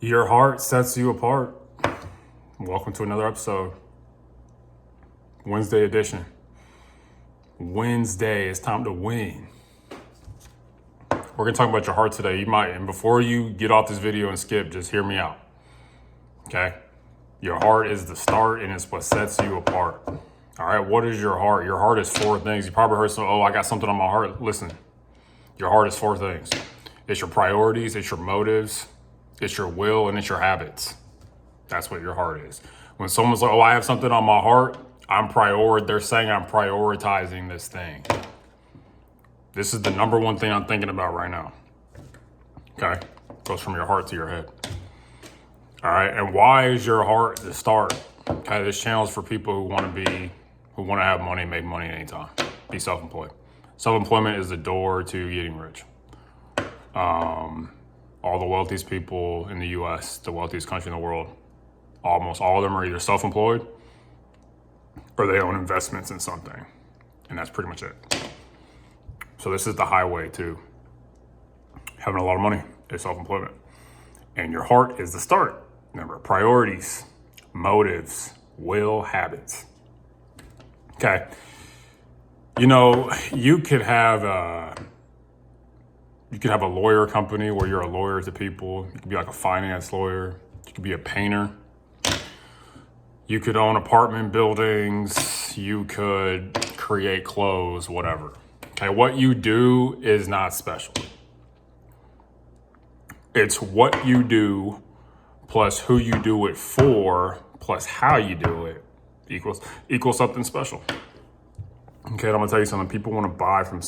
Your heart sets you apart. Welcome to another episode. Wednesday edition. Wednesday, it's time to win. We're gonna talk about your heart today. And before you get off this video and skip, just hear me out. Okay? Your heart is the start and it's what sets you apart. All right, what is your heart? Your heart is four things. You probably heard I got something on my heart. Listen, your heart is four things. It's your priorities, it's your motives, it's your will, and it's your habits. That's what your heart is. When someone's like, I have something on my heart, they're saying I'm prioritizing this thing. This is the number one thing I'm thinking about right now. Okay? Goes from your heart to your head. All right, and why is your heart the start? Okay, this channel is for people who want to have money, make money anytime, be self-employed. Self-employment is the door to getting rich. All the wealthiest people in the U.S., the wealthiest country in the world, almost all of them are either self-employed or they own investments in something. And that's pretty much it. So this is the highway to having a lot of money, is self-employment. And your heart is the start. Remember, priorities, motives, will, habits. Okay. You know, you could have a lawyer company where you're a lawyer to people. You could be like a finance lawyer. You could be a painter. You could own apartment buildings. You could create clothes, whatever. Okay, what you do is not special. It's what you do plus who you do it for plus how you do it equals something special. Okay, I'm gonna tell you something. People want to buy from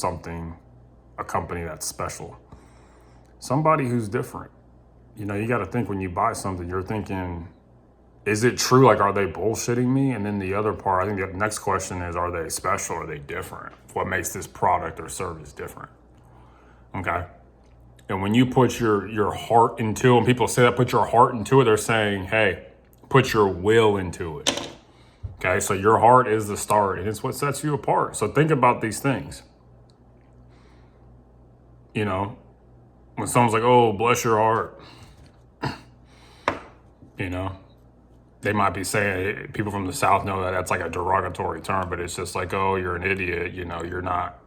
a company that's special. Somebody who's different. You know, you got to think when you buy something, you're thinking, is it true? Like, are they bullshitting me? And then the other part, I think the next question is, are they special? Are they different? What makes this product or service different? Okay. And when you put your heart into it, when people say that, put your heart into it, they're saying, hey, put your will into it. Okay. So your heart is the start and it's what sets you apart. So think about these things. You know, when someone's like, oh, bless your heart, you know, they might be saying, people from the South know that that's like a derogatory term, but it's just like, oh, you're an idiot. You know, you're not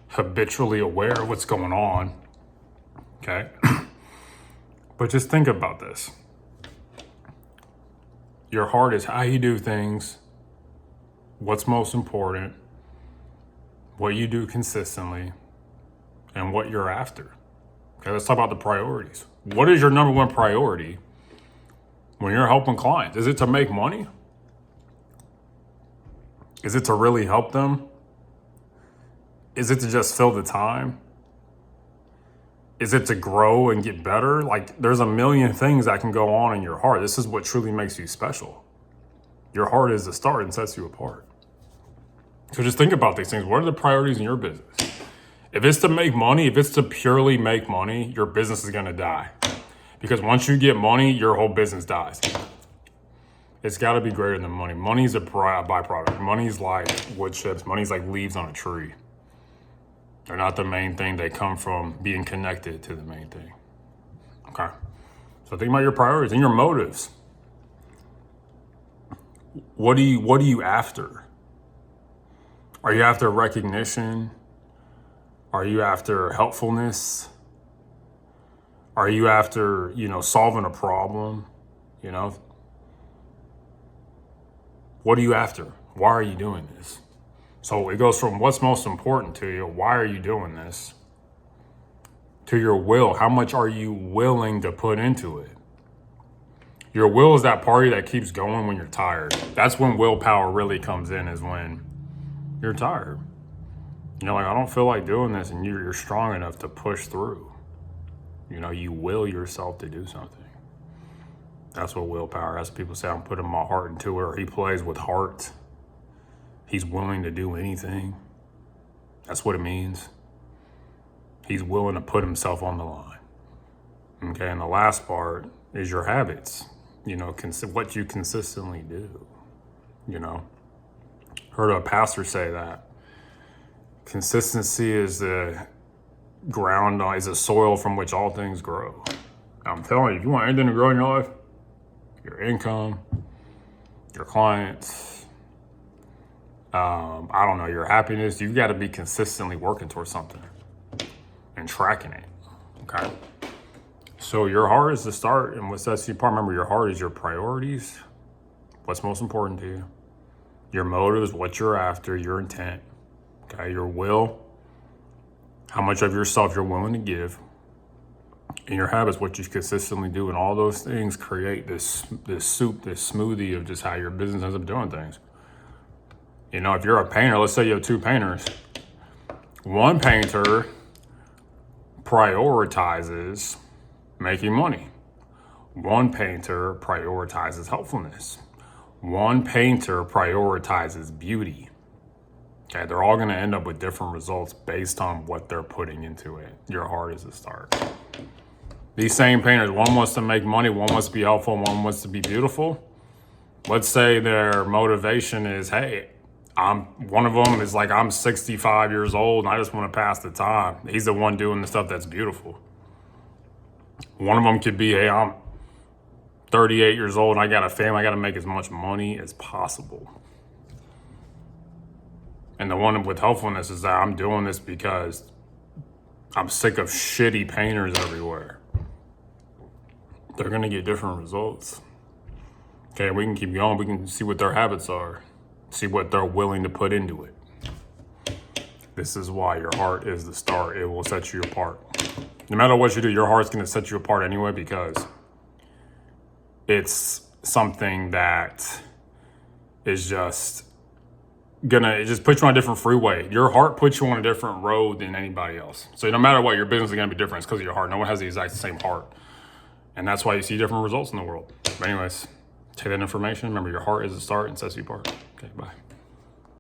habitually aware of what's going on. Okay. But just think about this. Your heart is how you do things, what's most important, what you do consistently, and what you're after. Okay, let's talk about the priorities. What is your number one priority when you're helping clients? Is it to make money? Is it to really help them? Is it to just fill the time? Is it to grow and get better? Like, there's a million things that can go on in your heart. This is what truly makes you special. Your heart is the start and sets you apart. So just think about these things. What are the priorities in your business? If it's to make money, if it's to purely make money, your business is going to die. Because once you get money, your whole business dies. It's got to be greater than money. Money's a byproduct. Money's like wood chips. Money's like leaves on a tree. They're not the main thing. They come from being connected to the main thing. Okay. So think about your priorities and your motives. What are you after? Are you after recognition? Are you after helpfulness? Are you after, solving a problem? What are you after? Why are you doing this? So it goes from what's most important to you, why are you doing this, to your will. How much are you willing to put into it? Your will is that party that keeps going when you're tired. That's when willpower really comes in, is when you're tired. Like, I don't feel like doing this, and you're strong enough to push through. You will yourself to do something. That's what willpower, as people say, I'm putting my heart into it, or he plays with heart. He's willing to do anything. That's what it means. He's willing to put himself on the line. Okay, and the last part is your habits. What you consistently do. Heard a pastor say that consistency is the ground, is the soil from which all things grow. I'm telling you, if you want anything to grow in your life, your income, your clients, I don't know, your happiness, you've got to be consistently working towards something and tracking it. Okay. So your heart is the start, and what sets you apart, remember, your heart is your priorities, what's most important to you, your motives, what you're after, your intent, okay, your will, how much of yourself you're willing to give, and your habits, what you consistently do, and all those things create this soup, this smoothie of just how your business ends up doing things. You know, if you're a painter, let's say you have two painters. One painter prioritizes making money. One painter prioritizes helpfulness. One painter prioritizes beauty. Okay, they're all going to end up with different results based on what they're putting into it. Your heart is the start. These same painters, one wants to make money, one wants to be helpful, one wants to be beautiful. Let's say their motivation is, hey, one of them is like, I'm 65 years old and I just want to pass the time. He's the one doing the stuff that's beautiful. One of them could be, hey, I'm 38 years old and I got a family, I got to make as much money as possible. And the one with helpfulness is that I'm doing this because I'm sick of shitty painters everywhere. They're going to get different results. Okay, we can keep going. We can see what their habits are. See what they're willing to put into it. This is why your heart is the start. It will set you apart. No matter what you do, your heart's going to set you apart anyway, because it's something that is just it just puts you on a different freeway. Your heart puts you on a different road than anybody else. So no matter what, your business is going to be different. It's because of your heart. No one has the exact same heart. And that's why you see different results in the world. But anyways, take that information. Remember, your heart is the start and sets you apart. Okay, bye.